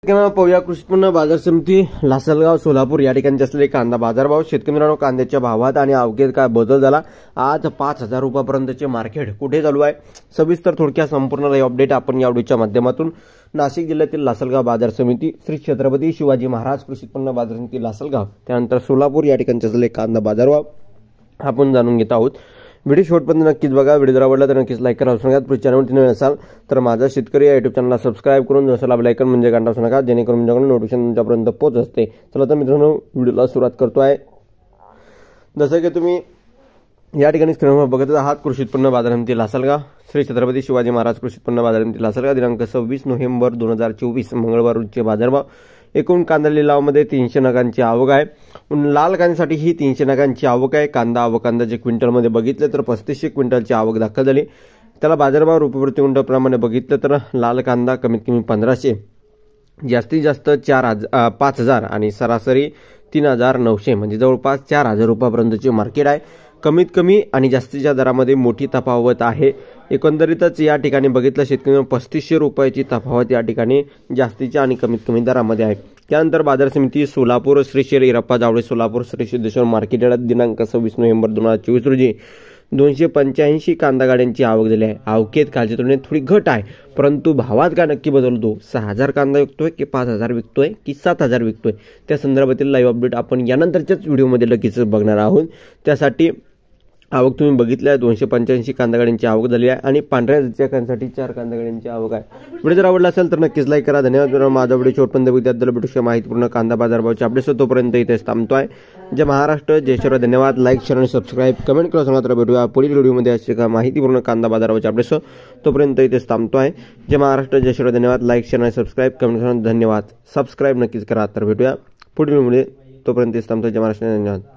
पाहूया कृषी उत्पन्न बाजार समिती लासलगाव सोलापूर या ठिकाणी असलेले कांदा बाजारभाव। शेतकरी मित्रांनो, कांद्याच्या भावात आणि अवघेत काय बदल झाला? आज 5,000 रुपयापर्यंतचे मार्केट कुठे चालू आहे? सविस्तर थोडक्यात संपूर्ण अपडेट आपण या व्हिडिओच्या माध्यमातून नाशिक जिल्ह्यातील लासलगाव बाजार समिती, श्री छत्रपती शिवाजी महाराज कृषी उत्पन्न बाजार समिती लासलगाव, त्यानंतर सोलापूर या ठिकाणी असलेले कांदा बाजारभाव आपण जाणून घेत आहोत। व्हिडिओ शेवटपर्यंत नक्कीच बघा। व्हिडिओ जर आवडला तर नक्कीच लाईक करा। सांगा चॅनलवर नवीन असाल तर माझा शेतकरी या युट्यूब चॅनलला सबस्क्राइब करून जसं बेल आयकॉन म्हणजे घंटा वाजवू नका, जेणेकरून तुमच्याकडे नोटिफिकेशन तुमच्यापर्यंत पोहोचत असते। चला तर मित्रांनो, व्हिडिओला सुरुवात करतो आहे। जसं की तुम्ही या ठिकाणी स्क्रीनवर बघत आहात, कृषी उत्पन्न बाजार समिती लासलगाव, श्री छत्रपती शिवाजी महाराज कृषी उत्पन्न बाजार समिती लासलगाव, दिनांक 26 नोव्हेंबर 2024 मंगळवार रोजचे बाजारभाव। एकूण कांदा लिलावामध्ये 300 नगांची आवक आहे। लाल कांद्यासाठी ही 300 नगांची आवक आहे। कांदा आवक अंदाजे क्विंटलमध्ये बघितलं तर 3500 क्विंटलची आवक दाखल झाली। त्याला बाजारभाव रुपये प्रति क्विंटल प्रमाणे बघितलं तर लाल कांदा कमीत कमी 1500, जास्तीत जास्त 5000 आणि सरासरी 3900, म्हणजे जवळपास 4000 रुपयापर्यंतचे मार्केट आहे। कमीत कमी आणि जास्तीच्या दरामध्ये मोठी तफावत आहे। एकंदरीतच या ठिकाणी बघितलं शेतकऱ्यांना 3500 रुपयाची तफावत या ठिकाणी जास्तीच्या आणि कमीत कमी दरामध्ये आहे। त्यानंतर बाजार समिती सोलापूर, श्री इरप्पा जावळे सोलापूर, श्री सिद्धेश्वर मार्केट यार्डात दिनांक 26 नोव्हेंबर 2024 रोजी 285 कांदा गाड्यांची आवक झाली आहे। आवकेत कालच्या तुलनेत थोडी घट आहे, परंतु भावात काय नक्की बदलतो? 6000 कांदा विकतोय की 5000 विकतोय की 7000 विकतोय? त्या संदर्भातील लाईव्ह अपडेट आपण यानंतरच्याच व्हिडिओमध्ये लगेच बघणार आहोत। त्यासाठी आवक तुम्ही बघितली आहे, 285 कांदा गाड्यांची आवक झाली आहे आणि पांढऱ्या चाकांसाठी 4 कांदा गाड्यांची आवक आहे। व्हिडिओ जर आवडला असेल तर नक्कीच लाईक करा। धन्यवाद। माझा व्हिडिओ शेवटपर्यंत विद्यार्थ्याला भेटू माहितीपूर्ण कांदा बाजारभावाचे अपडेट्स तोपर्यंत इथेच थांबतोय। जय महाराष्ट्र, जय श्रीराम। धन्यवाद। लाईक, शेअर आणि सबस्क्राईब कमेंट करा। सांगा तर भेटूया पुढील व्हिडिओमध्ये असे का माहितीपूर्ण कांदा बाजारभावाचे अपडेट्स तोपर्यंत इथेच थांबतोय। जय महाराष्ट्र, जय श्रीराम। धन्यवाद। लाईक, शेअर आणि सबस्क्राईब कमेंट करा। धन्यवाद। सबस्क्राईब नक्कीच करा। तर भेटूया पुढील व्हिडिओमध्ये, तोपर्यंत इथेच थांबतोय। जय महाराष्ट्र, धन्यवाद।